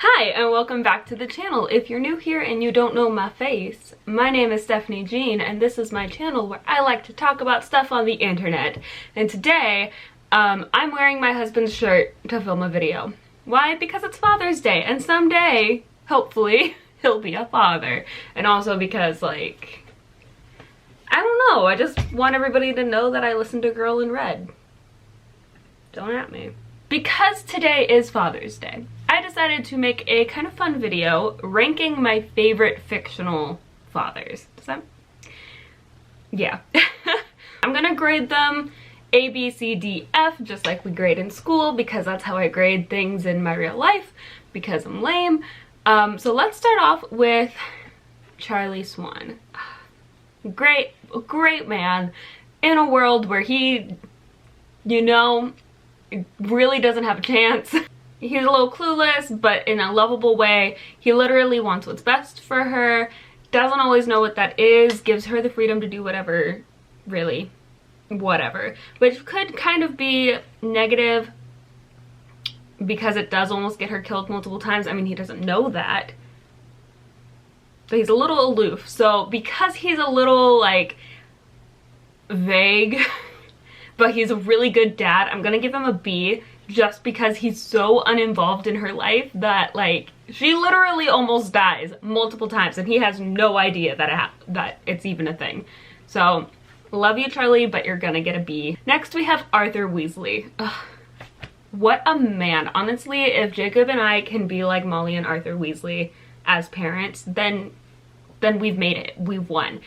Hi, and welcome back to the channel. If you're new here and you don't know my face, my name is Stephanie Jean, and this is my channel where I like to talk about stuff on the internet. And today, I'm wearing my husband's shirt to film a video. Why? Because it's Father's Day, and someday, hopefully, he'll be a father. And also because, like, I don't know, I just want everybody to know that I listen to Girl in Red. Don't at me. Because today is Father's Day, I decided to make a kind of fun video ranking my favorite fictional fathers. Does that? Yeah. I'm gonna grade them A, B, C, D, F, just like we grade in school, because that's how I grade things in my real life, because I'm lame. So let's start off with Charlie Swan. Great man in a world where he, you know, really doesn't have a chance. He's a little clueless, but in a lovable way. He literally wants what's best for her, doesn't always know what that is, gives her the freedom to do whatever, really, whatever. Which could kind of be negative because it does almost get her killed multiple times. I mean, he doesn't know that. But he's a little aloof. So because he's a little, like, vague, but he's a really good dad, I'm gonna give him a B, just because he's so uninvolved in her life that, like, she literally almost dies multiple times and he has no idea that it's even a thing. So, love you, Charlie, but you're gonna get a B. Next we have Arthur Weasley. Ugh. What a man. Honestly, if Jacob and I can be like Molly and Arthur Weasley as parents, then we've made it. We've won.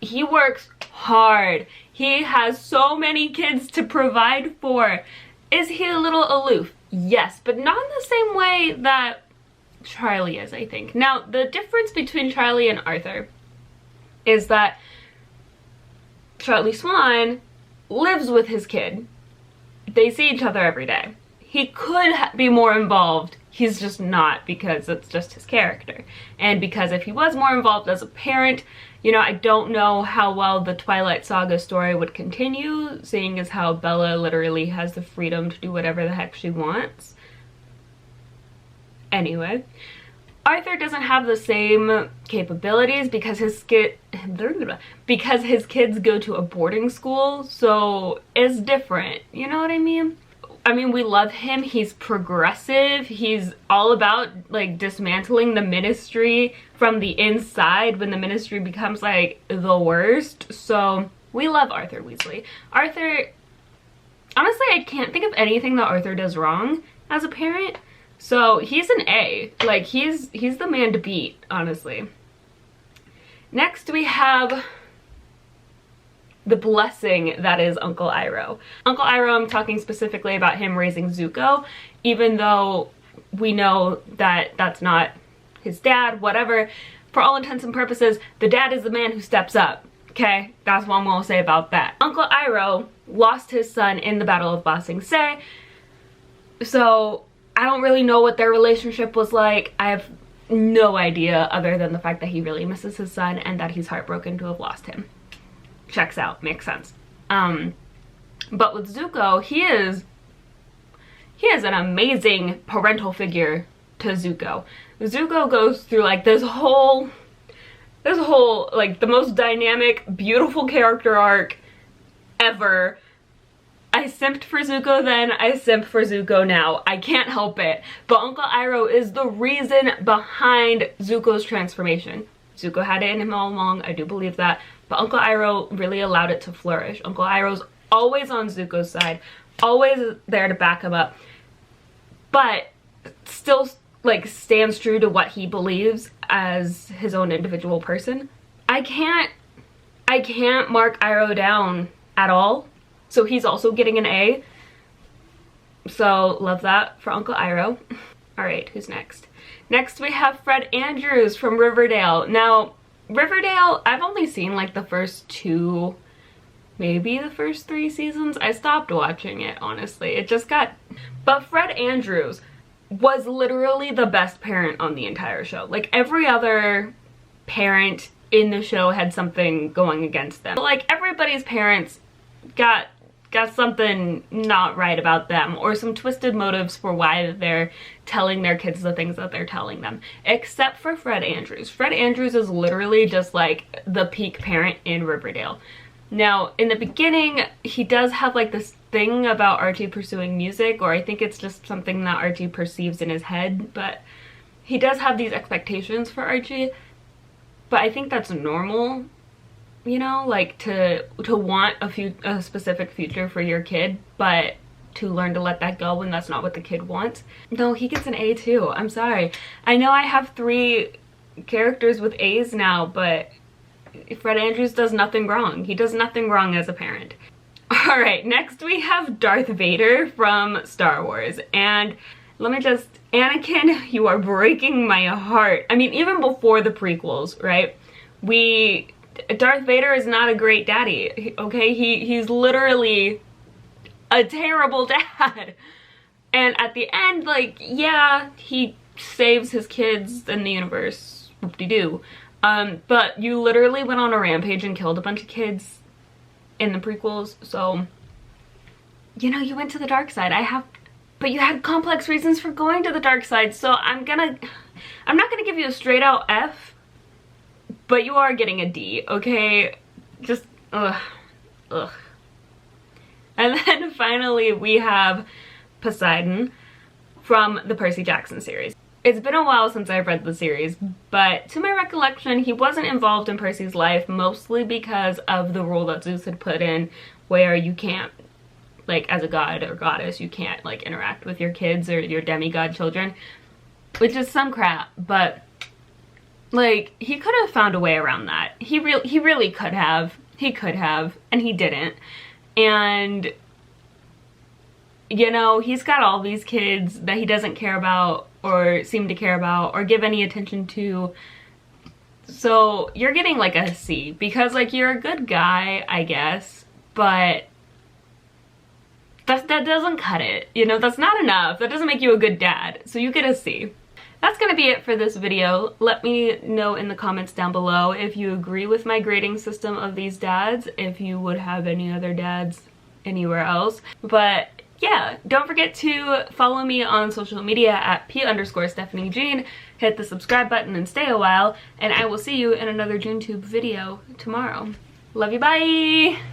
He works hard. He has so many kids to provide for. Is he a little aloof? Yes, but not in the same way that Charlie is, I think. Now, the difference between Charlie and Arthur is that Charlie Swan lives with his kid. They see each other every day. He could be more involved. He's just not, because it's just his character. And because if he was more involved as a parent, you know, I don't know how well the Twilight Saga story would continue, seeing as how Bella literally has the freedom to do whatever the heck she wants. Anyway, Arthur doesn't have the same capabilities because his kids go to a boarding school, so it's different. You know what I mean? I mean, we love him. He's progressive. He's all about, like, dismantling the ministry from the inside when the ministry becomes, like, the worst. So, we love Arthur Weasley. Arthur, honestly, I can't think of anything that Arthur does wrong as a parent. So, he's an A. Like, he's the man to beat, honestly. Next, we have the blessing that is Uncle Iroh. Uncle Iroh, I'm talking specifically about him raising Zuko, even though we know that that's not his dad, whatever. For all intents and purposes, the dad is the man who steps up, okay? That's what I'm gonna say about that. Uncle Iroh lost his son in the Battle of Ba Sing Se, so I don't really know what their relationship was like. I have no idea other than the fact that he really misses his son and that he's heartbroken to have lost him. Checks out, makes sense. But with Zuko, he is an amazing parental figure to Zuko. Zuko goes through, like, this whole like, the most dynamic, beautiful character arc ever. I simped for Zuko then, I simp for Zuko now. I can't help it. But Uncle Iroh is the reason behind Zuko's transformation. Zuko had it in him all along, I do believe that. But Uncle Iroh really allowed it to flourish. Uncle Iroh's always on Zuko's side, always there to back him up, but still, like, stands true to what he believes as his own individual person. I can't mark Iroh down at all. So he's also getting an A. So love that for Uncle Iroh. Alright, who's next? Next we have Fred Andrews from Riverdale. Now, Riverdale, I've only seen, like, the first 2, maybe the first 3 seasons. I stopped watching it, honestly. It just got... But Fred Andrews was literally the best parent on the entire show. Like, every other parent in the show had something going against them. Like, everybody's parents got got something not right about them, or some twisted motives for why they're telling their kids the things that they're telling them. Except for Fred Andrews. Fred Andrews is literally just like the peak parent in Riverdale. Now, in the beginning, he does have like this thing about Archie pursuing music, or I think it's just something that Archie perceives in his head, but he does have these expectations for Archie. But I think that's normal, you know, like to want a specific future for your kid, but to learn to let that go when that's not what the kid wants. No, he gets an A too. I'm sorry. I know I have 3 characters with A's now, but Fred Andrews does nothing wrong. He does nothing wrong as a parent. Alright, next we have Darth Vader from Star Wars. And let me just, Anakin, you are breaking my heart. I mean, even before the prequels, right? Darth Vader is not a great daddy, okay? He's literally a terrible dad. And at the end, like, yeah, he saves his kids in the universe, whoop-de-doo. But you literally went on a rampage and killed a bunch of kids in the prequels, so, you know, you went to the dark side. But you had complex reasons for going to the dark side, so I'm not gonna give you a straight out F, but you are getting a D, okay? Just, ugh. And then finally we have Poseidon from the Percy Jackson series. It's been a while since I've read the series, but to my recollection, he wasn't involved in Percy's life, mostly because of the rule that Zeus had put in where you can't, like, as a god or goddess, you can't, like, interact with your kids or your demigod children, which is some crap, but, like, he could have found a way around that. He really could have. He could have, and he didn't. And, you know, he's got all these kids that he doesn't care about or seem to care about or give any attention to. So you're getting like a C because, like, you're a good guy, I guess, but that doesn't cut it. You know, that's not enough. That doesn't make you a good dad. So you get a C. That's gonna be it for this video. Let me know in the comments down below if you agree with my grading system of these dads, if you would have any other dads anywhere else. But yeah, don't forget to follow me on social media at P_StephanieJean. Hit the subscribe button and stay a while, and I will see you in another JuneTube video tomorrow. Love you, bye!